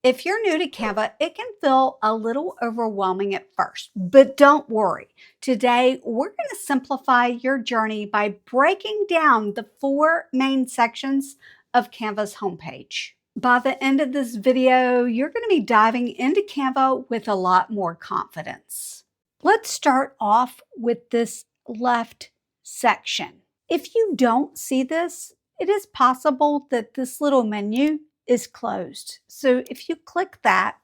If you're new to Canva, it can feel a little overwhelming at first, but don't worry. Today, we're going to simplify your journey by breaking down the 4 main sections of Canva's homepage. By the end of this video, you're going to be diving into Canva with a lot more confidence. Let's start off with this left section. If you don't see this, it is possible that this little menu is closed. So if you click that,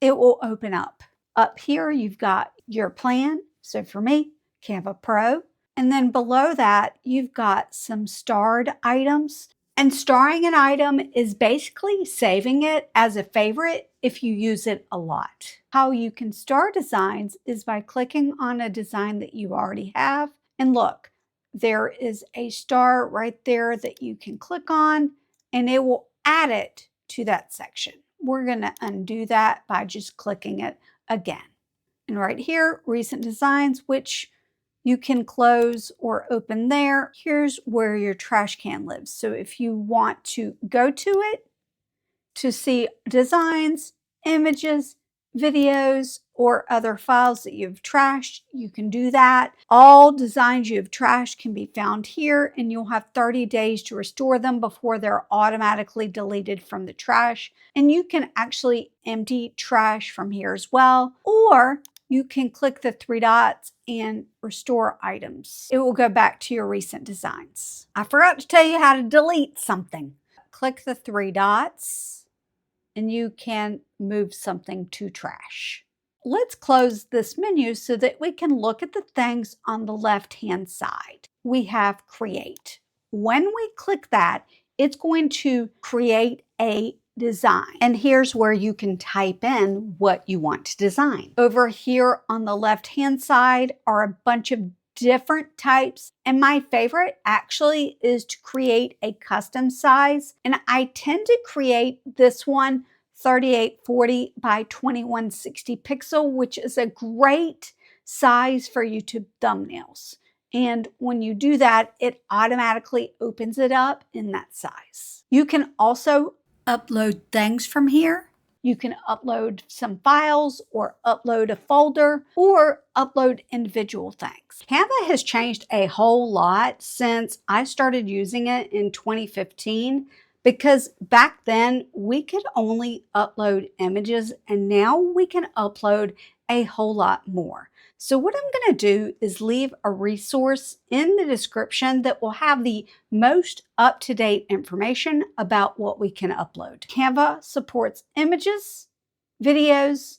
it will open up. Up here, you've got your plan. So for me, Canva Pro. And then below that, you've got some starred items. And starring an item is basically saving it as a favorite if you use it a lot. How you can star designs is by clicking on a design that you already have. And look, there is a star right there that you can click on, and it will add it to that section. We're going to undo that by just clicking it again. And right here, recent designs, which you can close or open there. Here's where your trash can lives. So if you want to go to it to see designs, images, videos, or other files that you've trashed, you can do that. All designs you have trashed can be found here, and you'll have 30 days to restore them before they're automatically deleted from the trash. And you can actually empty trash from here as well, or you can click the 3 dots and restore items. It will go back to your recent designs. I forgot to tell you how to delete something. Click the 3 dots and you can move something to trash. Let's close this menu so that we can look at the things on the left-hand side. We have Create. When we click that, it's going to create a design. And here's where you can type in what you want to design. Over here on the left-hand side are a bunch of different types. And my favorite actually is to create a custom size. And I tend to create this one 3840 by 2160 pixel, which is a great size for YouTube thumbnails. And when you do that, it automatically opens it up in that size. You can also upload things from here. You can upload some files or upload a folder or upload individual things. Canva has changed a whole lot since I started using it in 2015 because back then we could only upload images and now we can upload a whole lot more. So what I'm going to do is leave a resource in the description that will have the most up-to-date information about what we can upload. Canva supports images, videos,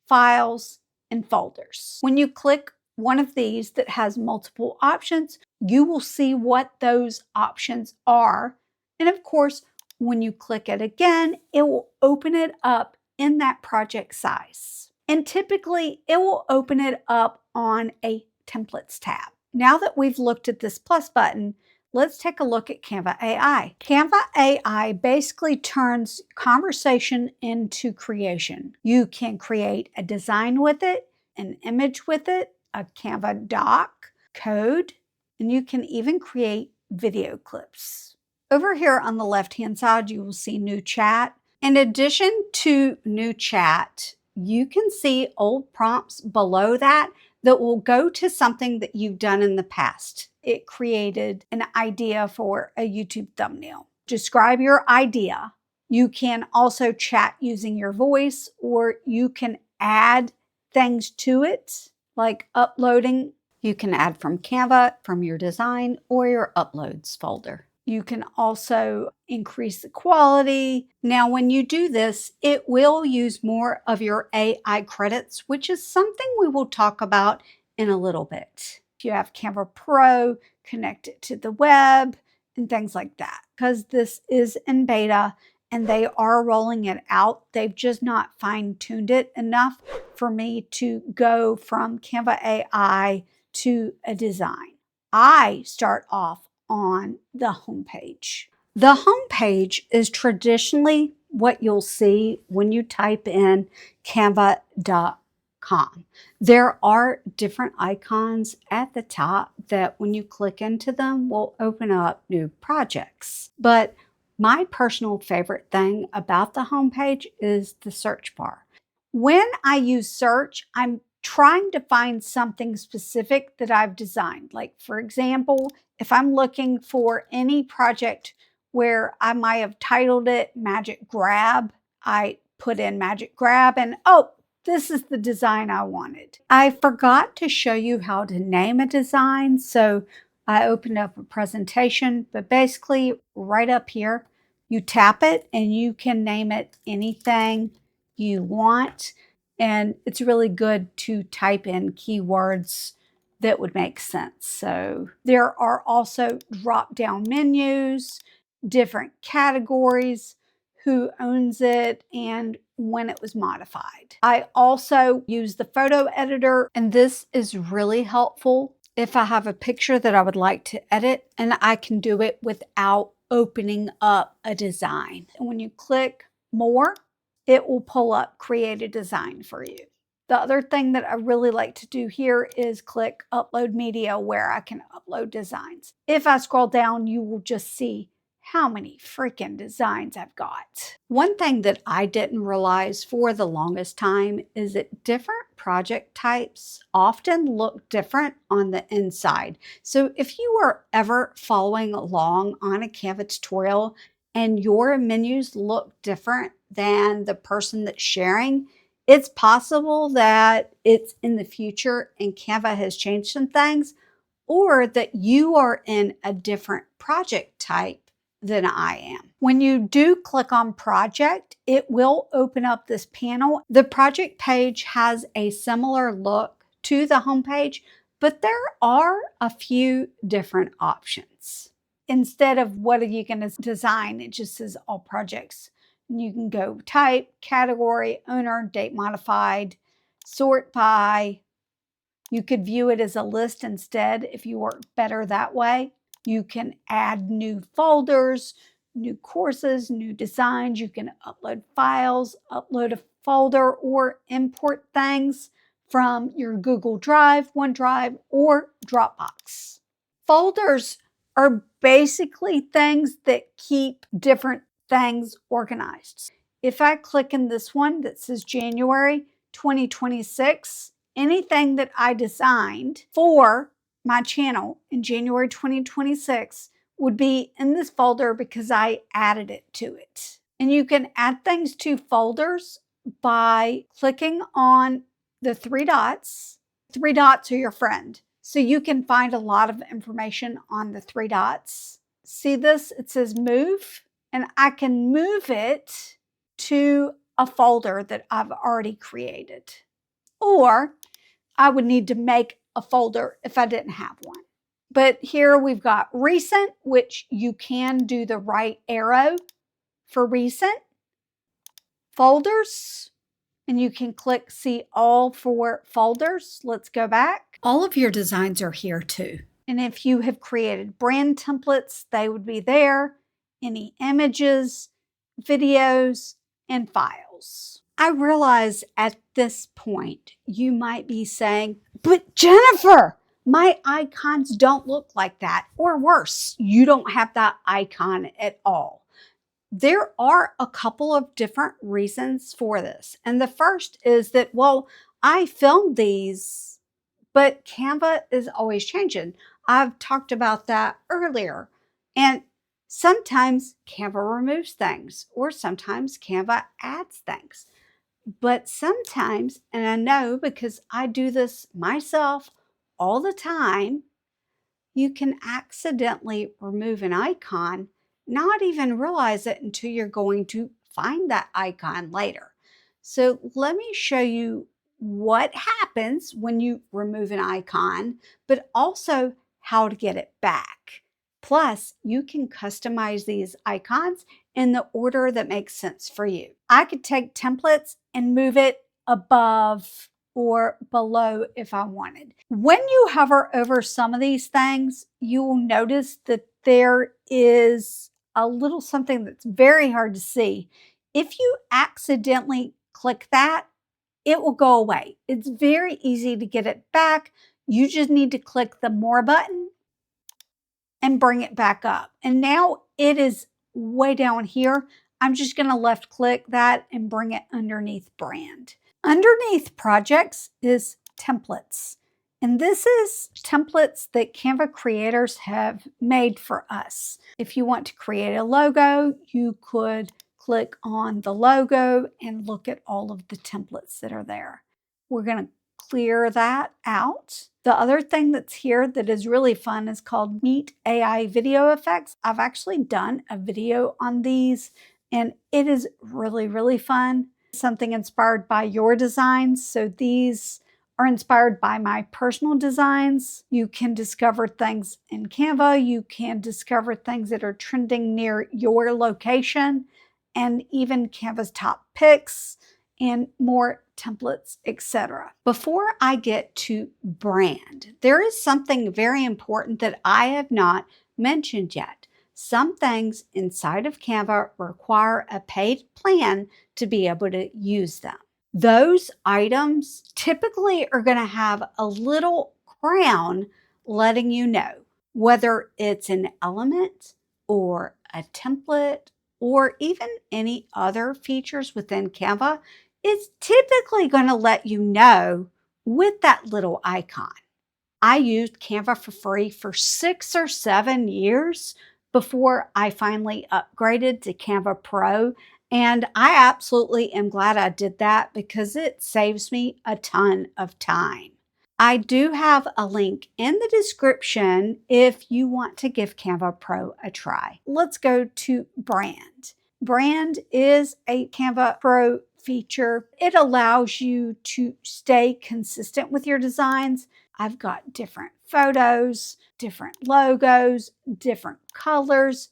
files, and folders. When you click one of these that has multiple options, you will see what those options are. And of course, when you click it again, it will open it up in that project size. And typically, it will open it up on a Templates tab. Now that we've looked at this plus button, let's take a look at Canva AI. Canva AI basically turns conversation into creation. You can create a design with it, an image with it, a Canva doc, code, and you can even create video clips. Over here on the left-hand side, you will see New Chat. In addition to New Chat, you can see old prompts below that will go to something that you've done in the past. It created an idea for a YouTube thumbnail. Describe your idea. You can also chat using your voice, or you can add things to it, like uploading. You can add from Canva, from your design, or your uploads folder. You can also increase the quality. Now, when you do this, it will use more of your AI credits, which is something we will talk about in a little bit. If you have Canva Pro, connect it to the web and things like that. Because this is in beta and they are rolling it out, they've just not fine-tuned it enough for me to go from Canva AI to a design. I start off on the homepage. The homepage is traditionally what you'll see when you type in canva.com. There are different icons at the top that when you click into them will open up new projects. But My personal favorite thing about the homepage is the search bar. When I use search, I'm trying to find something specific that I've designed. Like, for example, if I'm looking for any project where I might have titled it Magic Grab, I put in Magic Grab and oh, this is the design I wanted. I forgot to show you how to name a design, so I opened up a presentation, but basically right up here, you tap it and you can name it anything you want. And it's really good to type in keywords that would make sense. So there are also drop down menus, different categories, who owns it, and when it was modified. I also use the photo editor, and this is really helpful if I have a picture that I would like to edit, and I can do it without opening up a design. And when you click more, it will pull up create a design for you. The other thing that I really like to do here is click upload media where I can upload designs. If I scroll down, you will just see how many freaking designs I've got. One thing that I didn't realize for the longest time is that different project types often look different on the inside. So if you are ever following along on a Canva tutorial and your menus look different than the person that's sharing, it's possible that it's in the future and Canva has changed some things, or that you are in a different project type than I am. When you do click on project, it will open up this panel. The project page has a similar look to the homepage, but there are a few different options. Instead of what are you going to design, it just says all projects. You can go type, category, owner, date modified, sort by. You could view it as a list instead if you work better that way. You can add new folders, new courses, new designs. You can upload files, upload a folder, or import things from your Google Drive, OneDrive, or Dropbox. Folders are basically things that keep different things organized. If I click in this one that says January 2026, anything that I designed for my channel in January 2026 would be in this folder because I added it to it. And you can add things to folders by clicking on the three dots. Three dots are your friend. So you can find a lot of information on the three dots. See this? It says move, and I can move it to a folder that I've already created. Or I would need to make a folder if I didn't have one. But here we've got recent, which you can do the right arrow for recent. Folders, and you can click see all for folders. Let's go back. All of your designs are here too. And if you have created brand templates, they would be there. Any images, videos, and files. I realize at this point, you might be saying, but Jennifer, my icons don't look like that. Or worse, you don't have that icon at all. There are a couple of different reasons for this. And the first is that, well, I filmed these, but Canva is always changing. I've talked about that earlier. And sometimes Canva removes things, or sometimes Canva adds things. But sometimes, and I know because I do this myself all the time, you can accidentally remove an icon, not even realize it until you're going to find that icon later. So let me show you what happens when you remove an icon, but also how to get it back. Plus, you can customize these icons in the order that makes sense for you. I could take templates and move it above or below if I wanted. When you hover over some of these things, you will notice that there is a little something that's very hard to see. If you accidentally click that, it will go away. It's very easy to get it back. You just need to click the more button and bring it back up. And now it is way down here, I'm just going to left click that and bring it underneath brand. Underneath projects is templates. And this is templates that Canva creators have made for us. If you want to create a logo, you could click on the logo and look at all of the templates that are there. We're going to clear that out. The other thing that's here that is really fun is called Meet AI Video Effects. I've actually done a video on these and it is really, really fun. Something inspired by your designs. So these are inspired by my personal designs. You can discover things in Canva. You can discover things that are trending near your location and even Canva's top picks and more templates, etc. Before I get to brand, there is something very important that I have not mentioned yet. Some things inside of Canva require a paid plan to be able to use them. Those items typically are going to have a little crown letting you know whether it's an element or a template or even any other features within Canva. It's typically going to let you know with that little icon. I used Canva for free for 6 or 7 years before I finally upgraded to Canva Pro. And I absolutely am glad I did that because it saves me a ton of time. I do have a link in the description if you want to give Canva Pro a try. Let's go to brand. Brand is a Canva Pro feature. It allows you to stay consistent with your designs. I've got different photos, different logos, different colors,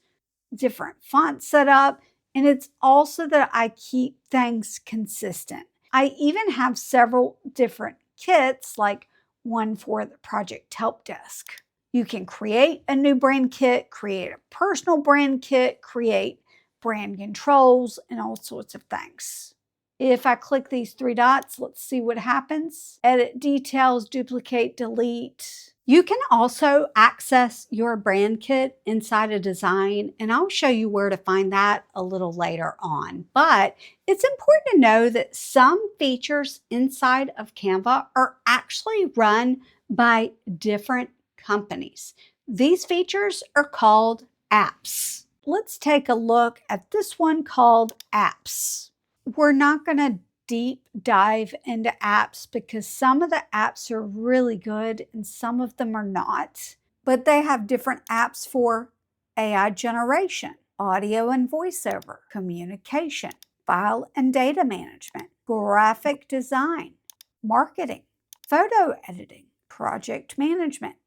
different fonts set up, and it's also that I keep things consistent. I even have several different kits, like one for the project help desk. You can create a new brand kit, create a personal brand kit, create brand controls, and all sorts of things. If I click these 3 dots, let's see what happens. Edit details, duplicate, delete. You can also access your brand kit inside a design, and I'll show you where to find that a little later on. But it's important to know that some features inside of Canva are actually run by different companies. These features are called apps. Let's take a look at this one called apps. We're not going to deep dive into apps because some of the apps are really good and some of them are not. But they have different apps for AI generation, audio and voiceover, communication, file and data management, graphic design, marketing, photo editing, project management,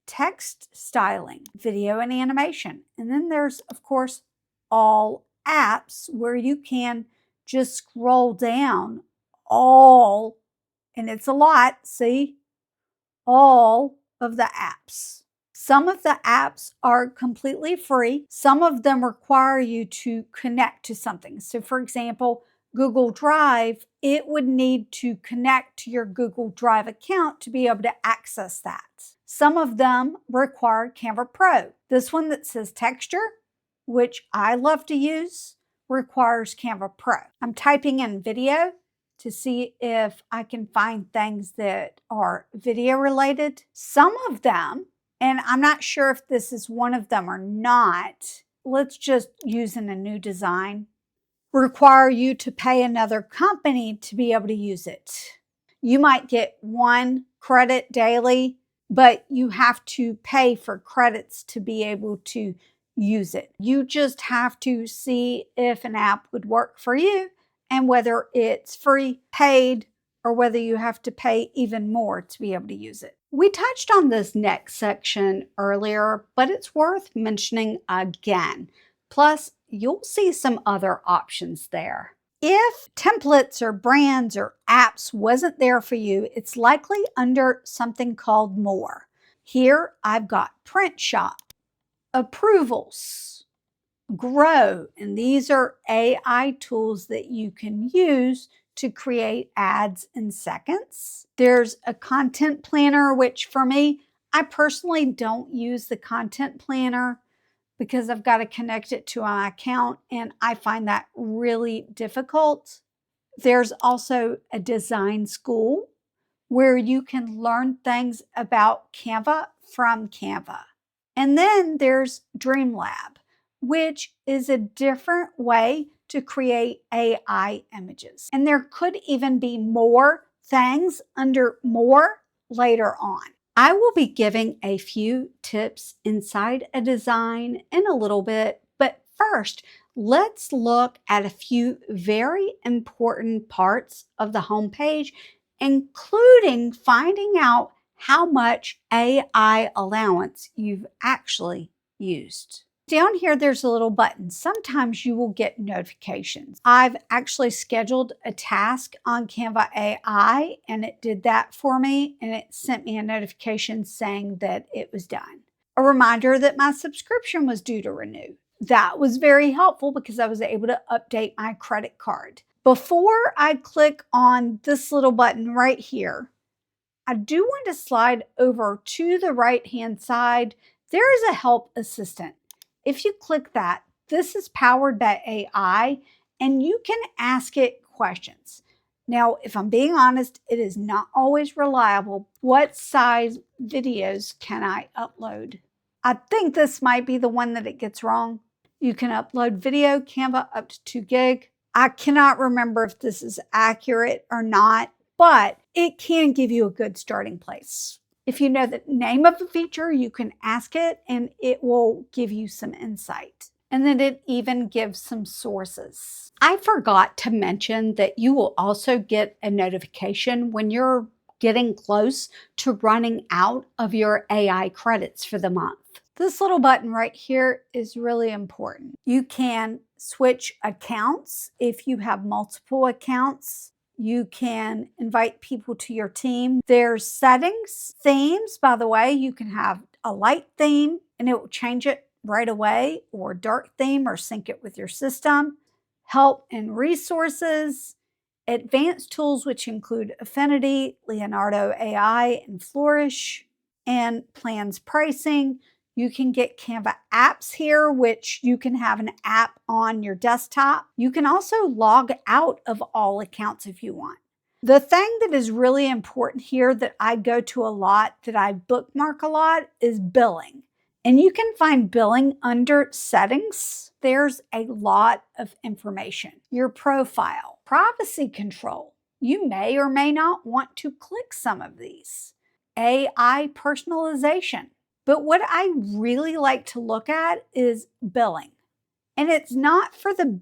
text styling, video and animation. And then there's, of course, all apps where you can just scroll down all, and it's a lot, see, all of the apps. Some of the apps are completely free. Some of them require you to connect to something. So for example, Google Drive, it would need to connect to your Google Drive account to be able to access that. Some of them require Canva Pro. This one that says texture, which I love to use, requires Canva Pro. I'm typing in video to see if I can find things that are video related. Some of them, and I'm not sure if this is one of them or not, let's just use in a new design, require you to pay another company to be able to use it. You might get 1 credit daily, but you have to pay for credits to be able to use it. You just have to see if an app would work for you and whether it's free, paid, or whether you have to pay even more to be able to use it. We touched on this next section earlier, but it's worth mentioning again. Plus, you'll see some other options there. If templates or brands or apps wasn't there for you, it's likely under something called More. Here I've got Print Shop, Approvals, Grow, and these are AI tools that you can use to create ads in seconds. There's a content planner, which for me, I personally don't use the content planner. because I've got to connect it to my account, and I find that really difficult. There's also a design school where you can learn things about Canva from Canva. And then there's Dreamlab, which is a different way to create AI images. And there could even be more things under more later on. I will be giving a few tips inside a design in a little bit, but first, let's look at a few very important parts of the homepage, including finding out how much AI allowance you've actually used. Down here, there's a little button. Sometimes you will get notifications. I've actually scheduled a task on Canva AI, and it did that for me, and it sent me a notification saying that it was done. A reminder that my subscription was due to renew. That was very helpful because I was able to update my credit card. Before I click on this little button right here, I do want to slide over to the right-hand side. There is a help assistant. If you click that, this is powered by AI, and you can ask it questions. Now, if I'm being honest, it is not always reliable. What size videos can I upload? I think this might be the one that it gets wrong. You can upload video, Canva up to 2 gig. I cannot remember if this is accurate or not, but it can give you a good starting place. If you know the name of the feature, you can ask it and it will give you some insight. And then it even gives some sources. I forgot to mention that you will also get a notification when you're getting close to running out of your AI credits for the month. This little button right here is really important. You can switch accounts if you have multiple accounts. You can invite people to your team. There's settings, themes, by the way. You can have a light theme and it will change it right away, or dark theme, or sync it with your system. Help and resources, advanced tools, which include Affinity, Leonardo AI, and Flourish, and plans pricing. You can get Canva apps here, which you can have an app on your desktop. You can also log out of all accounts if you want. The thing that is really important here that I go to a lot, that I bookmark a lot, is billing. And you can find billing under settings. There's a lot of information. Your profile, privacy control. You may or may not want to click some of these. AI personalization. But what I really like to look at is billing. And it's not for the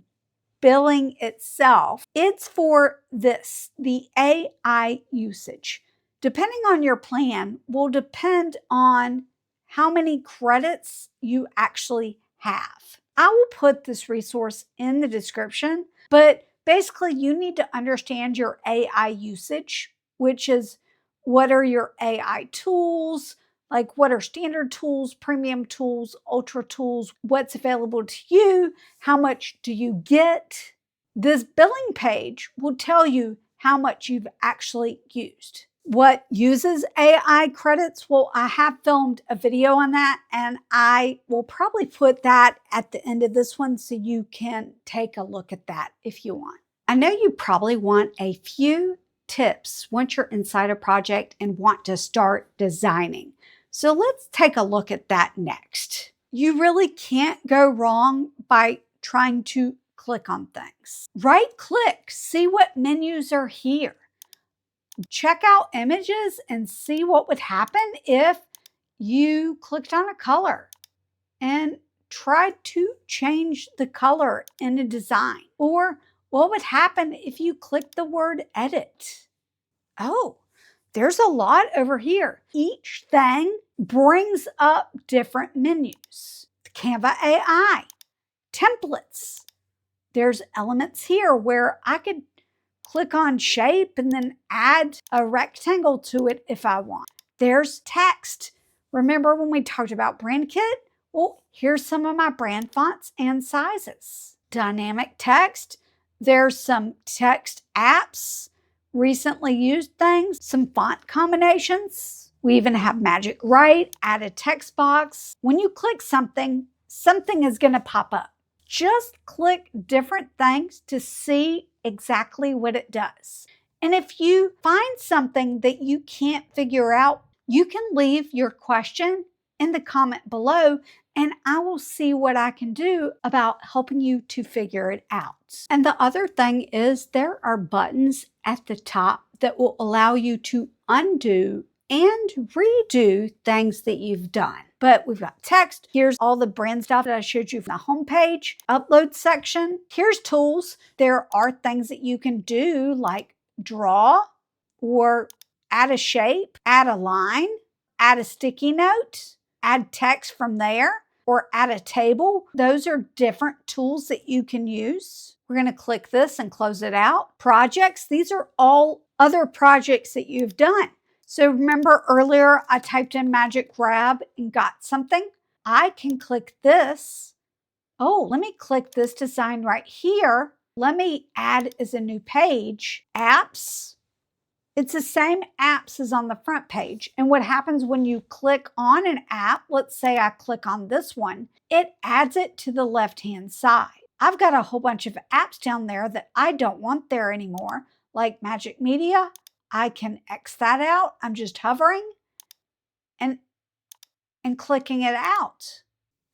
billing itself, it's for this, the AI usage. Depending on your plan will depend on how many credits you actually have. I will put this resource in the description, but basically you need to understand your AI usage, which is what are your AI tools, like what are standard tools, premium tools, ultra tools, what's available to you, how much do you get? This billing page will tell you how much you've actually used. What uses AI credits? Well, I have filmed a video on that, and I will probably put that at the end of this one so you can take a look at that if you want. I know you probably want a few tips once you're inside a project and want to start designing. So let's take a look at that next. You really can't go wrong by trying to click on things. Right click, see what menus are here. Check out images and see what would happen if you clicked on a color and tried to change the color in a design. Or what would happen if you clicked the word edit? Oh, there's a lot over here. Each thing brings up different menus. Canva AI, templates. There's elements here where I could click on shape and then add a rectangle to it if I want. There's text. Remember when we talked about brand kit? Well, here's some of my brand fonts and sizes. Dynamic text. There's some text apps, recently used things, some font combinations. We even have Magic Write, add a text box. When you click something, something is going to pop up. Just click different things to see exactly what it does. And if you find something that you can't figure out, you can leave your question in the comment below and I will see what I can do about helping you to figure it out. And the other thing is there are buttons at the top that will allow you to undo and redo things that you've done. But we've got text. Here's all the brand stuff that I showed you from the homepage, upload section. Here's tools. There are things that you can do like draw or add a shape, add a line, add a sticky note, add text from there, or add a table. Those are different tools that you can use. We're going to click this and close it out. Projects, these are all other projects that you've done. So remember earlier I typed in magic grab and got something? I can click this. Oh, let me click this design right here. Let me add as a new page, apps. It's the same apps as on the front page. And what happens when you click on an app, let's say I click on this one, it adds it to the left-hand side. I've got a whole bunch of apps down there that I don't want there anymore, like Magic Media. I can X that out. I'm just hovering and clicking it out.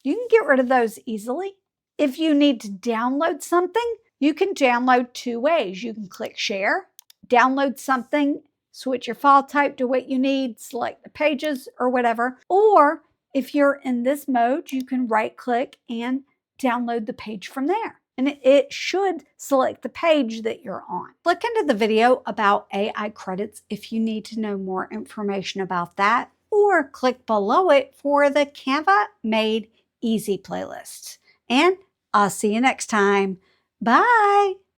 You can get rid of those easily. If you need to download something, you can download two ways. You can click share, download something, switch your file type to what you need, select the pages or whatever. Or if you're in this mode, you can right click and download the page from there. And it should select the page that you're on. Look into the video about AI credits if you need to know more information about that, or click below it for the Canva Made Easy playlist. And I'll see you next time. Bye.